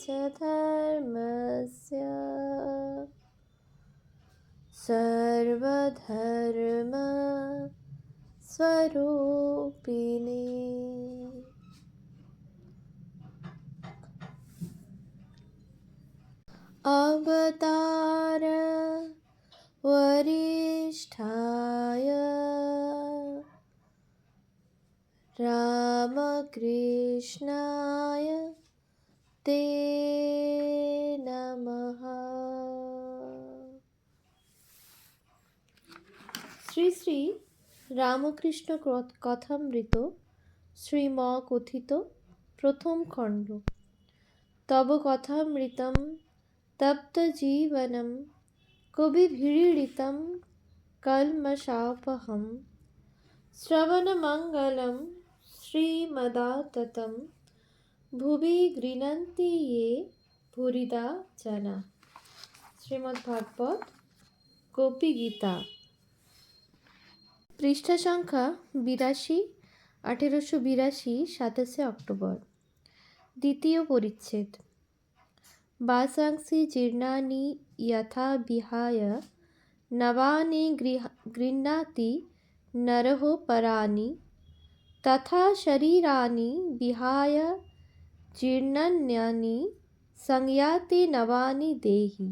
च धर्मस्य सर्वधर्म स्वरूपिणे। अवतार वरिष्ठाय रामकृष्णाय ते नमः। শ্রী শ্রী রামকৃষ্ণ কথামৃত শ্রীম কথিত প্রথম খণ্ড। তব কথামৃতম তপ্ত জীবনম কবিভিড়িতম কলমশাপহম শ্রবণমঙ্গলম শ্রীমদাততম ভুবি গৃণন্তি ये ভুরিদা জনা। শ্রীমদ্ভাগবত গোপী গীতা, পৃষ্ঠা সংখ্যা 82, 1882, 27 অক্টোবর। দ্বিতীয় পরিচ্ছেদ। বাসাংসি জীর্ণানি যথা বিহায় নবানি গৃহ্ণাতি নরঃ পরাণি তথা শরীরাণি বিহায় জীর্ণান্যানি সংয়াতি নবানি দেহি।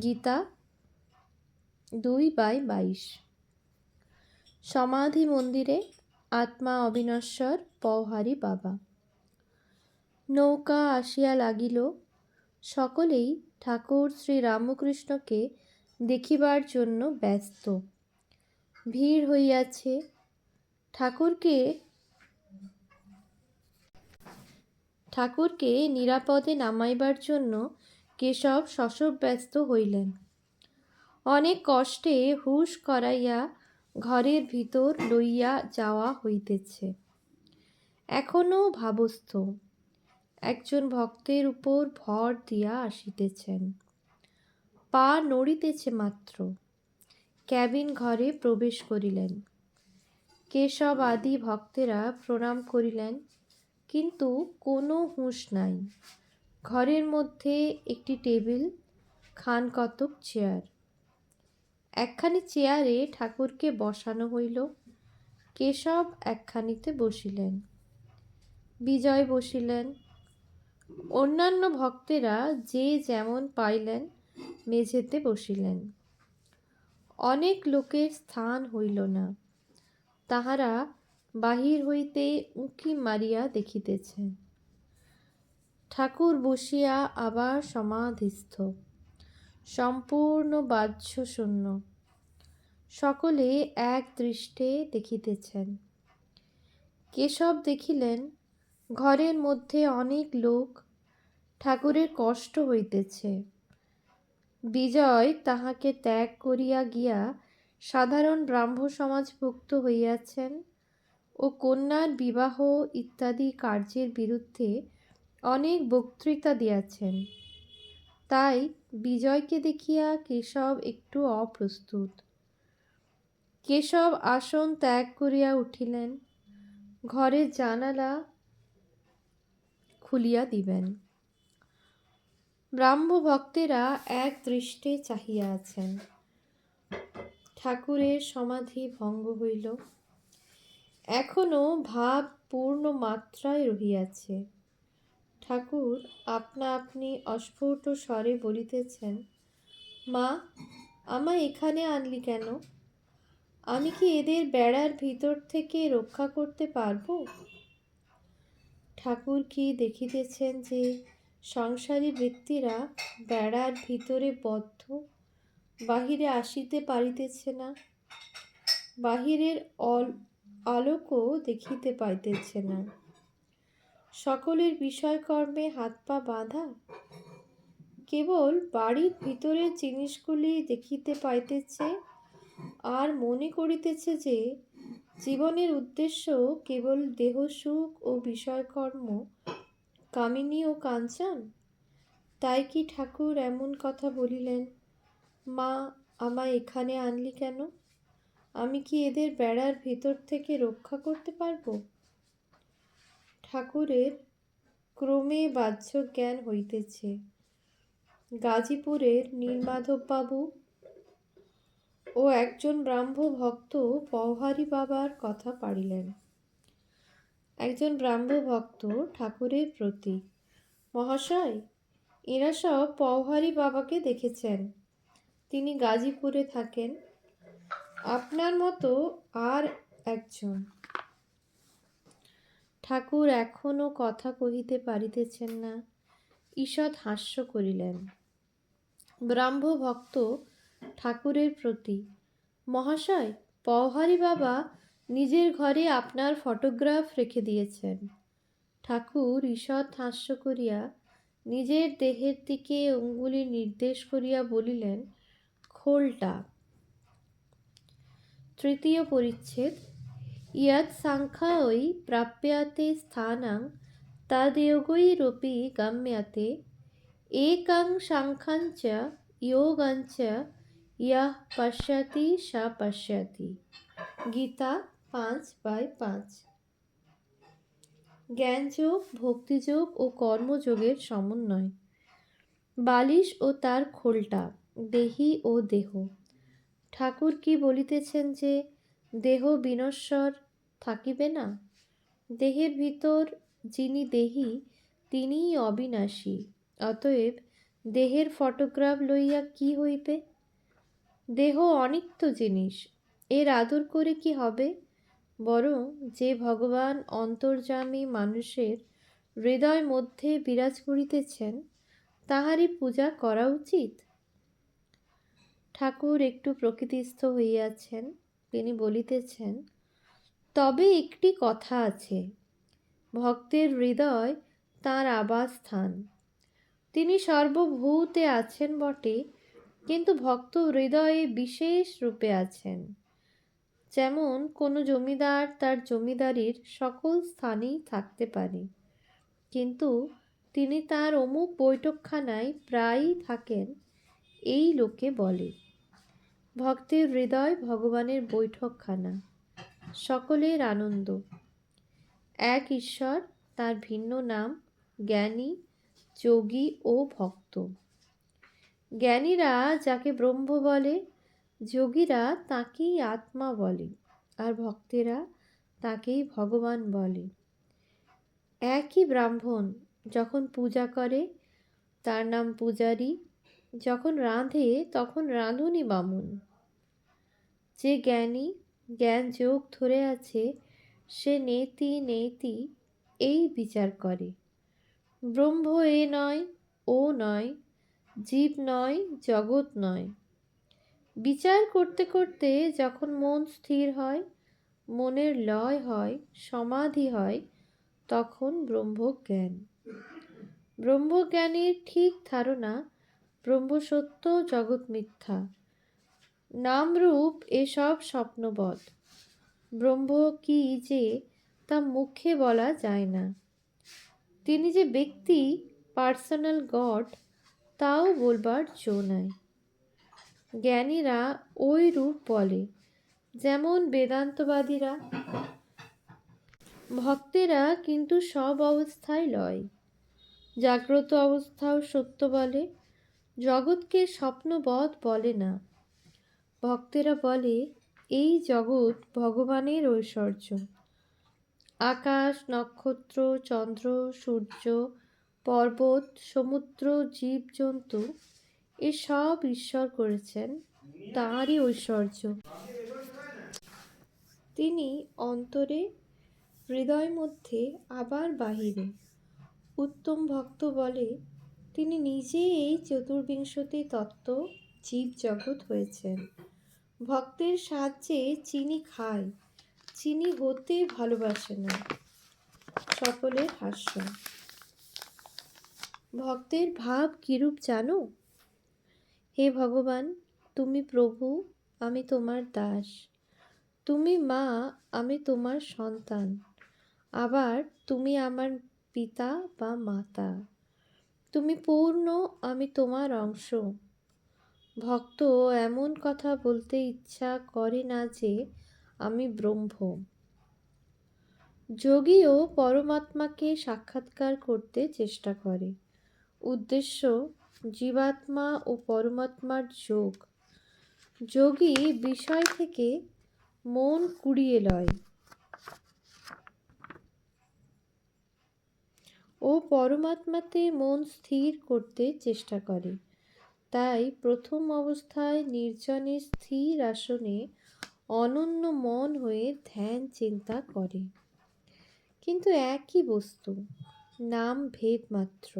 গীতা 2/22। সমাধি মন্দিরে আত্মা অবিনশ্বর পওহারী বাবা। নৌকা আসিয়া লাগিল। সকলেই ঠাকুর শ্রী রামকৃষ্ণকে দেখিবার জন্য ব্যস্ত। ভিড় হইয়াছে। ঠাকুরকে নিরাপদে নামাইবার জন্য কেশব শশব্যস্ত হইলেন। অনেক কষ্টে হুঁশ করাইয়া ঘরের ভিতর লইয়া যাওয়া হইতেছে। এখনও ভাবস্থ। একজন ভক্তের উপর ভর দিয়া আসিতেছেন। পা নড়িতেছে মাত্র। ক্যাবিন ঘরে প্রবেশ করিলেন। কেশব আদি ভক্তেরা প্রণাম করিলেন, কিন্তু কোনো হুঁশ নাই। ঘরের মধ্যে একটি টেবিল, খানকতক চেয়ার। একখানি চেয়ারে ঠাকুরকে বসানো হইল। কেশব একখানিতে বসিলেন। বিজয় বসিলেন। অন্যান্য ভক্তেরা যে যেমন পাইলেন মেঝেতে বসিলেন। অনেক লোকের স্থান হইল না। তাহারা বাহির হইতে উঁকি মারিয়া দেখিতেছেন। ঠাকুর বসিয়া আবার সমাধিস্থ, সম্পূর্ণ বাহ্যশূন্য। সকলে এক দৃষ্টে দেখিতেছেন। কেশব দেখিলেন ঘরের মধ্যে অনেক লোক। ঠাকুরের কষ্ট হইতেছে। বিজয় তাহাকে ত্যাগ করিয়া গিয়া সাধারণ ব্রাহ্ম সমাজভুক্ত হইয়াছেন ও কন্যার বিবাহ ইত্যাদি কার্যের বিরুদ্ধে অনেক বক্তৃতা দিয়াছেন। তাই বিজয়কে দেখিয়া কেশব একটু অপ্রস্তুত। কেশব আসন ত্যাগ করিয়া উঠিলেন। ঘরের জানালা খুলিয়া দিবেন। ব্রাহ্ম ভক্তেরা এক দৃষ্টে চাহিয়া আছেন। ঠাকুরের সমাধি ভঙ্গ হইল। এখনো ভাব পূর্ণ মাত্রায় রহিয়াছে। ঠাকুর আপনা আপনি অস্ফুট স্বরে বলিতেছেন, মা, আমায় এখানে আনলি কেন? আমি কি এদের বেড়ার ভিতর থেকে রক্ষা করতে পারবো? ঠাকুর কি দেখিতেছেন যে সংসারী ব্যক্তিরা বেড়ার ভিতরে বদ্ধ, বাহিরে আসিতে পারিতেছে না, বাহিরের আলোকও দেখিতে পাইতেছে না। সকলের বিষয়কর্মে হাত পা বাঁধা। কেবল বাড়ির ভিতরের জিনিসগুলি দেখিতে পাইতেছে আর মনে করিতেছে যে জীবনের উদ্দেশ্য কেবল দেহসুখ ও বিষয়কর্ম, কামিনী ও কাঞ্চন। তাই কি ঠাকুর এমন কথা বলিলেন, মা, আমায় এখানে আনলি কেন? আমি কি এদের বেড়ার ভিতর থেকে রক্ষা করতে পারবো? ঠাকুরের ক্রমে বাহ্য জ্ঞান হইতেছে। গাজীপুরের নীলমাধববাবু ও একজন ব্রাহ্ম ভক্ত পওহারী বাবার কথা পাড়িলেন। একজন ব্রাহ্ম ভক্ত ঠাকুরের প্রতি, মহাশয়, এরা সব পওহারী বাবাকে দেখেছেন, তিনি গাজীপুরে থাকেন। আপনার মতো আর একজন। ঠাকুর এখনো কথা কহিতে পারিতেছেন না। ঈষৎ হাস্য করিলেন। ব্রাহ্ম ভক্ত ঠাকুরের প্রতি, মহাশয়, পওহারী বাবা নিজের ঘরে আপনার ফটোগ্রাফ রেখে দিয়েছেন। ঠাকুর ঈষৎ হাস্য করিয়া নিজের দেহের দিকে অঙ্গুলি নির্দেশ করিয়া বলিলেন, খোলটা। তৃতীয় পরিচ্ছেদ। ইয়ৎ সাংখ্যৈ প্রাপ্যতে স্থানং তদ্যোগৈরপি গম্যতে একং সাংখ্যঞ্চ যোগঞ্চ ইয়ঃ পশ্যতি স পশ্যতি। গীতা 5/5। জ্ঞানযোগ, ভক্তিযোগ ও কর্মযোগের সমন্বয়। বালিশ ও তার খোলটা, দেহি ও দেহ। ঠাকুর কি বলিতেছেন যে দেহ বিনশ্বর থাকিবে না? দেহের ভিতর যিনি দেহি তিনিই অবিনাশী। অতএব দেহের ফটোগ্রাফ লইয়া কি হইবে? দেহ অনিত্য জিনিস, এর আদর করে কি হবে? বরং যে ভগবান অন্তর্যামী মানুষের হৃদয় মধ্যে বিরাজ করিতেছেন তাহারই পূজা করা উচিত। ঠাকুর একটু প্রকৃতিস্থ হইয়াছেন। তিনি বলিতেছেন, তবে একটি কথা আছে, ভক্তের হৃদয় তাঁর আবাসস্থান। তিনি সর্বভূতে আছেন বটে, কিন্তু ভক্ত হৃদয়ে বিশেষ রূপে আছেন। যেমন কোনো জমিদার তার জমিদারির সকল স্থানেই থাকতে পারে, কিন্তু তিনি তার অমুক বৈঠকখানায় প্রায়ই থাকেন, এই লোকে বলে। ভক্তের হৃদয় ভগবানের বৈঠকখানা, সকলের আনন্দ। এক ঈশ্বর, তার ভিন্ন নাম জ্ঞানী, যোগী ও ভক্ত। জ্ঞানীরা যাকে ব্রহ্ম বলে, যোগীরা তাকেই আত্মা বলে, আর ভক্তেরা তাকেই ভগবান বলে। একই ব্রাহ্মণ যখন পূজা করে তার নাম পূজারী, যখন রাঁধে তখন রাঁধুনি বামুন। যে জ্ঞানী জ্ঞান যোগ ধরে আছে সে নেতি নেতি এই বিচার করে, ব্রহ্ম এ নয়, ও নয়, জীব নয়, জগৎ নয়। বিচার করতে করতে যখন মন স্থির হয়, মনের লয় হয়, সমাধি হয়, তখন ব্রহ্মজ্ঞান। ব্রহ্মজ্ঞানের ঠিক ধারণা, ব্রহ্ম সত্য, জগৎ মিথ্যা, নামরূপ এসব স্বপ্নবৎ। ব্রহ্ম কি যে তা মুখে বলা যায় না। তিনি যে ব্যক্তি, পার্সোনাল গড, তাও বলবার জো নাই। জ্ঞানীরা ওই রূপ বলে, যেমন বেদান্তবাদীরা। ভক্তেরা কিন্তু সব অবস্থায় লয়, জাগ্রত অবস্থাও সত্য বলে, জগৎকে স্বপ্নবৎ বলে না। ভক্তেরা বলে এই জগৎ ভগবানের ঐশ্বর্য। আকাশ, নক্ষত্র, চন্দ্র, সূর্য, পর্বত, সমুদ্র, জীবজন্তু এসব ঈশ্বর করেছেন, তাঁরই ঐশ্বর্য। তিনি অন্তরে, হৃদয় মধ্যে, আবার বাহিরে। উত্তম ভক্ত বলে তিনি নিজে এই চতুর্বিংশতি তত্ত্ব জীব জগৎ হয়েছেন। ভক্তের সাহায্যে চিনি খায়, চিনি হতে ভালোবাসে না। সকলের হাস্য। ভক্তের ভাব কিরূপ জানো? হে ভগবান, তুমি প্রভু, আমি তোমার দাস। তুমি মা, আমি তোমার সন্তান। আবার তুমি আমার পিতা বা মাতা। তুমি পূর্ণ, আমি তোমার অংশ। ভক্ত এমন কথা বলতে ইচ্ছা করে না যে আমি ব্রহ্ম। যোগীও পরমাত্মাকে সাক্ষাৎকার করতে চেষ্টা করে। উদ্দেশ্য জীবাত্মা ও পরমাত্মার যোগ। যোগী বিষয় থেকে মন কুড়িয়ে লয় ও পরমাত্মাতে মন স্থির করতে চেষ্টা করে। তাই প্রথম অবস্থায় নির্জনে স্থির আসনে অনন্য মন হয়ে ধ্যান চিন্তা করে। কিন্তু একই বস্তু, নাম ভেদ মাত্র।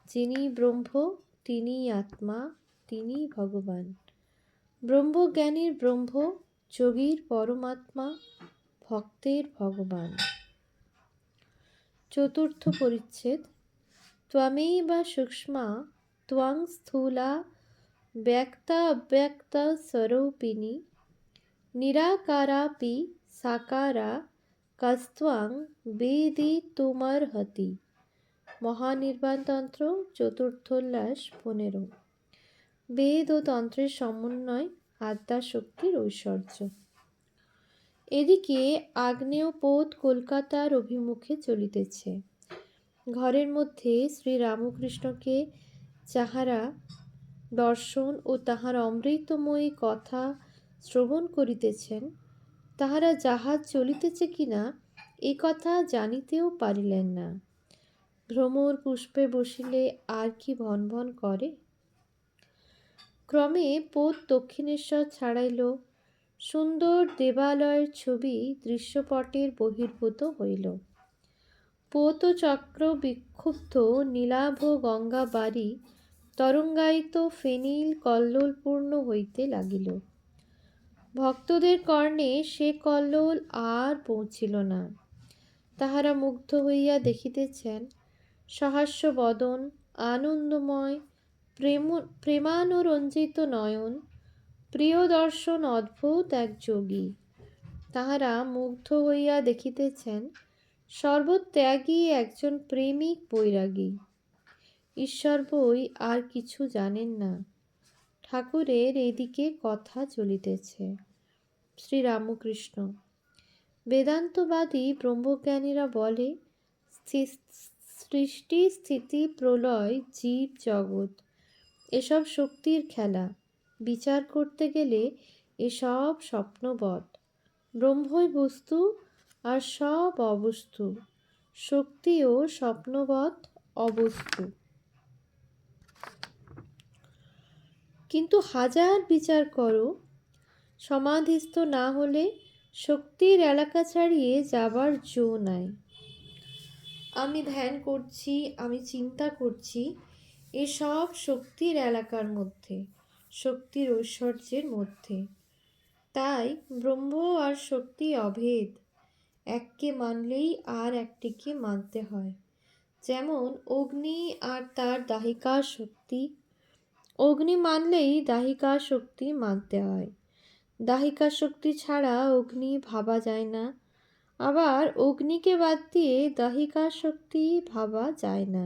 যিনি ব্রহ্ম তিনিই আত্মা, তিনিই ভগবান। ব্রহ্মজ্ঞানীর ব্রহ্ম, যোগীর পরমাত্মা, ভক্তের ভগবান। চতুর্থ পরিচ্ছেদ। ত্বমেব সূক্ষ্মা ত্বং স্থূলা ব্যক্তা অব্যক্তা স্বরূপিণী নিরাকারাপি সাকারা কস্ত্বং বেদিতুমর্হতি। মহানির্বাণতন্ত্র চতুর্থোল্লাস 15। বেদ ও তন্ত্রের সমন্বয় আদ্যাশক্তির ঐশ্বর্য। এদিকে আগ্নেয়পোত কলকাতার অভিমুখে চলিতেছে। ঘরের মধ্যে শ্রীরামকৃষ্ণকে যাহারা দর্শন ও তাহার অমৃতময়ী কথা শ্রবণ করিতেছেন, তাহারা জাহাজ চলিতেছে কিনা এ কথা জানিতেও পারিলেন না। ভ্রমর পুষ্পে বসিলে আর কি ভন ভন করে। ক্রমে পোত দক্ষিণেশ্বর ছাড়াইল। সুন্দর দেবালয়ের ছবি দৃশ্যপটের বহির্ভূত হইল। পোত চক্র বিক্ষুব্ধ নীলাভ গঙ্গা বাড়ি তরঙ্গায়িত ফেনিল কল্লোলপূর্ণ হইতে লাগিল। ভক্তদের কর্ণে সে কল্লোল আর পৌঁছিল না। তাহারা মুগ্ধ হইয়া দেখিতেছেন সহাস্য বদন, আনন্দময় প্রেমানুরঞ্জিত নয়ন, প্রিয় দর্শন অদ্ভুত এক যোগী। তাহারা মুগ্ধ হইয়া দেখিতেছেন সর্বত্যাগী একজন প্রেমিক বৈরাগী। ঈশ্বর বই আর কিছু জানেন না। ঠাকুরের এদিকে কথা চলিতেছে। শ্রীরামকৃষ্ণ। বেদান্তবাদী ব্রহ্মজ্ঞানীরা বলে সৃষ্টি স্থিতি প্রলয় জীব জগৎ এসব শক্তির খেলা। বিচার করতে গেলে এসব স্বপ্নবৎ। ব্রহ্মই বস্তু আর সব অবস্তু। শক্তিও স্বপ্নবৎ অবস্তু। কিন্তু হাজার বিচার করো, সমাধিস্থ না হলে শক্তির এলাকা ছাড়িয়ে যাবার জো নাই। আমি ধ্যান করছি, আমি চিন্তা করছি, এসব শক্তির এলাকার মধ্যে, শক্তির ঐশ্বর্যের মধ্যে। তাই ব্রহ্ম আর শক্তি অভেদ। এককে মানলেই আর একটিকে মানতে হয়। যেমন অগ্নি আর তার দাহিকা শক্তি। অগ্নি মানলেই দাহিকা শক্তি মানতে হয়। দাহিকা শক্তি ছাড়া অগ্নি ভাবা যায় না। আবার অগ্নিকে বাদ দিয়ে দাহিকা শক্তি ভাবা যায় না।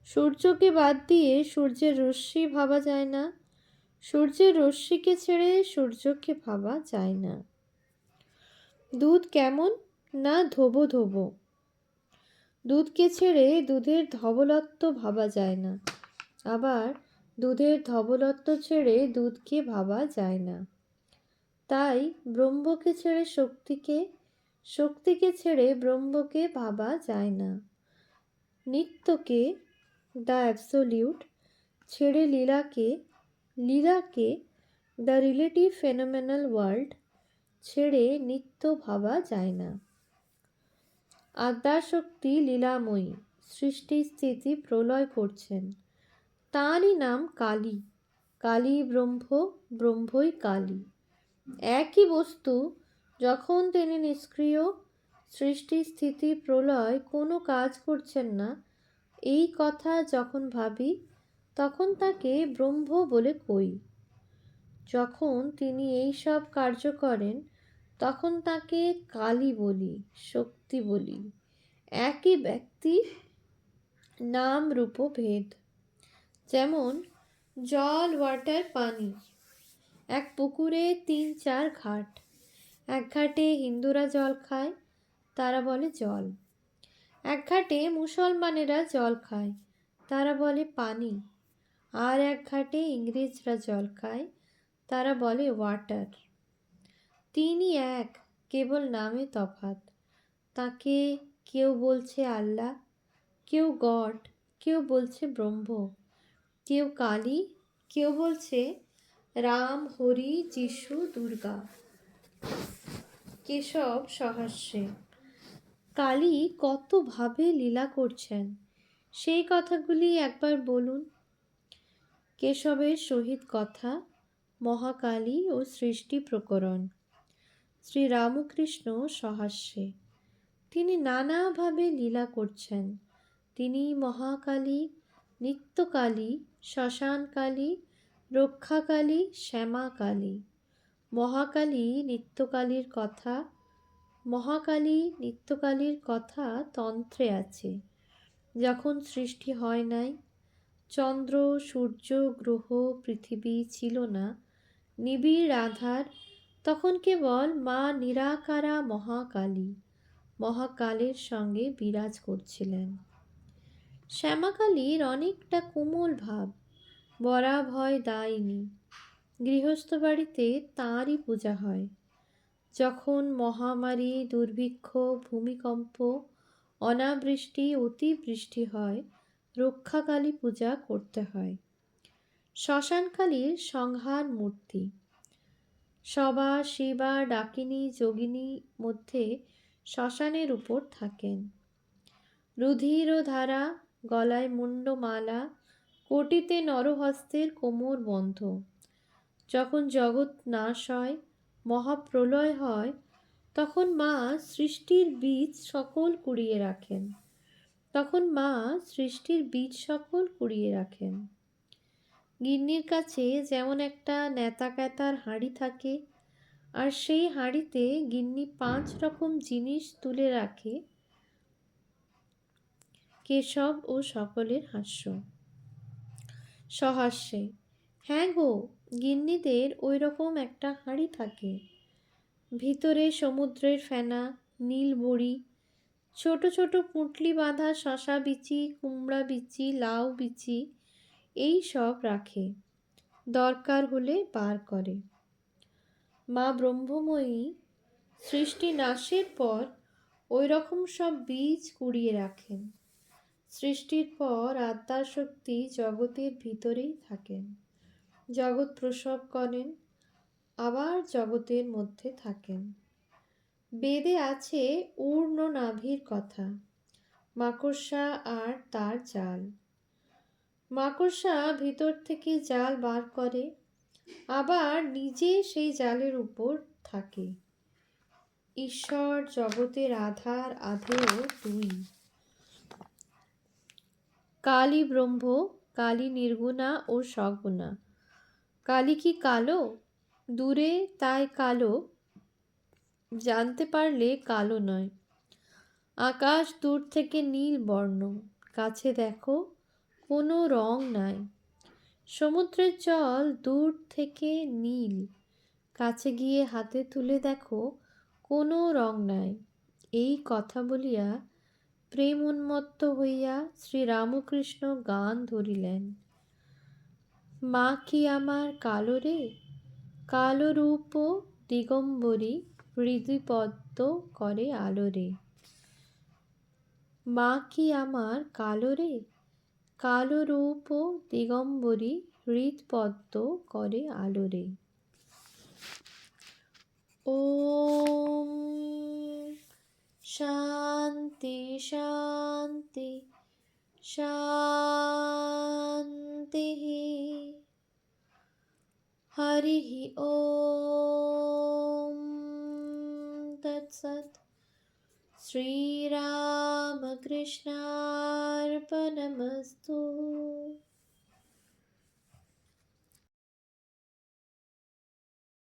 সূর্যকে বাদ দিয়ে সূর্যের রশ্মি ভাবা যায় না। সূর্যের রশ্মিকে ছেড়ে সূর্যকে ভাবা যায় না। দুধ কেমন না ধোবো ধোবো। দুধকে ছেড়ে দুধের ধবলত্ব ভাবা যায় না। আবার দুধের ধবলত্ব ছেড়ে দুধকে ভাবা যায় না। তাই ব্রহ্মকে ছেড়ে শক্তিকে, শক্তিকে ছেড়ে ব্রহ্মকে ভাবা যায় না। নিত্যকে দ্য অ্যাবসোলিউট ছেড়ে লীলাকে, লীলাকে দ্য রিলেটিভ ফেনোমেনাল ওয়ার্ল্ড ছেড়ে নিত্য ভাবা যায় না। আদ্যাশক্তি লীলাময়ী, সৃষ্টি স্থিতি প্রলয় করছেন। তাঁরই নাম কালী। কালী ব্রহ্ম, ব্রহ্মই কালী। একই বস্তু। যখন তিনি নিষ্ক্রিয়, সৃষ্টি স্থিতি প্রলয় কোনো কাজ করছেন না, এই কথা যখন ভাবি তখন তাকে ব্রহ্ম বলে কই। যখন তিনি এই সব কার্য করেন তখন তাকে কালী বলি, শক্তি বলি। একই ব্যক্তি, নাম রূপ ভেদ। যেমন জল, ওয়াটার, পানি। এক পুকুরে 3-4 ঘাট। এক ঘাটে হিন্দুরা জল খায়, তারা বলে জল। এক ঘাটে মুসলমানেরা জল খায়, তারা বলে পানি। আর এক ঘাটে ইংরেজরা জল খায়, তারা বলে ওয়াটার। তিনি এক, কেবল নামে তফাৎ। তাকে কেউ বলছে আল্লাহ, কেউ গড, কেউ বলছে ব্রহ্ম, কেউ কালী, কেউ বলছে রাম, হরি, যিশু, দুর্গা। কেশব সহাস্যে, কালী কতভাবে লীলা করছেন সেই কথাগুলি একবার বলুন। কেশবের সহিত কথা, মহাকালী ও সৃষ্টি প্রকরণ। শ্রীরামকৃষ্ণ সহাস্যে, তিনি নানাভাবে লীলা করছেন। তিনি মহাকালী, নিত্যকালী, শ্মশানকালী, রক্ষাকালী, শ্যামাকালী। মহাকালী নিত্যকালীর কথা, মহাকালী নিত্যকালীর কথা তন্ত্রে আছে। যখন সৃষ্টি হয় নাই, চন্দ্র, সূর্য, গ্রহ, পৃথিবী ছিল না, নিবিড় আধার, তখন কেবল মা নিরাকারা মহাকালী মহাকালের সঙ্গে বিরাজ করছিলেন। শ্যামাকালীর অনেকটা কোমল ভাব, বরাভয় দায়িনী। গৃহস্থ বাড়িতে তাঁরই পূজা হয়। যখন মহামারী, দুর্ভিক্ষ, ভূমিকম্প, অনাবৃষ্টি, অতিবৃষ্টি হয়, রক্ষাকালী পূজা করতে হয়। শ্মশানকালীর সংহার মূর্তি। সবা, শিবা, ডাকিনী, যোগিনী মধ্যে শ্মশানের উপর থাকেন। রুধির ও ধারা, গলায় মুন্ডমালা, কোটিতে নরহস্তের কোমর বন্ধ। যখন জগৎ নাশ হয়, মহাপ্রলয় হয়, তখন মা সৃষ্টির বীজ সকল কুড়িয়ে রাখেন। তখন মা সৃষ্টির বীজ সকল কুড়িয়ে রাখেন। গিন্নির কাছে যেমন একটা নেতাক্যাতার হাঁড়ি থাকে, আর সেই হাঁড়িতে গিন্নি 5 রকম জিনিস তুলে রাখে। কেশব ও সকলের হাস্য। সহাস্যে, হ্যাঁ গো, গিন্নিদের ওই রকম একটা হাঁড়ি থাকে। ভিতরে সমুদ্রের ফেনা, নীল বড়ি, ছোট ছোট পুঁটলি বাঁধা শশা বিচি, কুমড়া বিচি, লাউ বিচি, এই সব রাখে, দরকার হলে বার করে। মা ব্রহ্মময়ী সৃষ্টি নাশের পর ওই রকম সব বীজ কুড়িয়ে রাখেন। সৃষ্টির পর আদ্যাশক্তি জগতের ভিতরেই থাকেন, জগৎ প্রসব করেন, আবার জগতের মধ্যে থাকেন। বেদে আছে ঊর্ণ নাভির কথা, মাকড়সা আর তার জাল। মাকড়সা ভিতর থেকে জাল বার করে, আবার নিজে সেই জালের উপর থাকে। ঈশ্বর জগতের আধার, আধেয় দুই। কালী ব্রহ্ম, কালী নির্গুণা ও সগুণা। কালী কি কালো? দূরে তাই কালো, জানতে পারলে কালো নয়। আকাশ দূর থেকে নীল বর্ণ, কাছে দেখো কোনো রং নাই। সমুদ্রের জল দূর থেকে নীল, কাছে গিয়ে হাতে তুলে দেখো কোনো রং নাই। এই কথা বলিয়া প্রেম উন্মত্ত হইয়া শ্রীরামকৃষ্ণ গান ধরিলেন। মা কি আমার কালো রে, কালো রূপ দিগম্বরী, হৃদয়পদ্ম করে আলো রে। মা কি আমার কালো রে, কালো রূপ দিগম্বরী, হৃদপদ্ম করে আলো রে। ওম শান্তি শান্তি শান্তি। হরি ওম তৎসৎ। শ্রীরামকৃষ্ণার্পণমস্তু।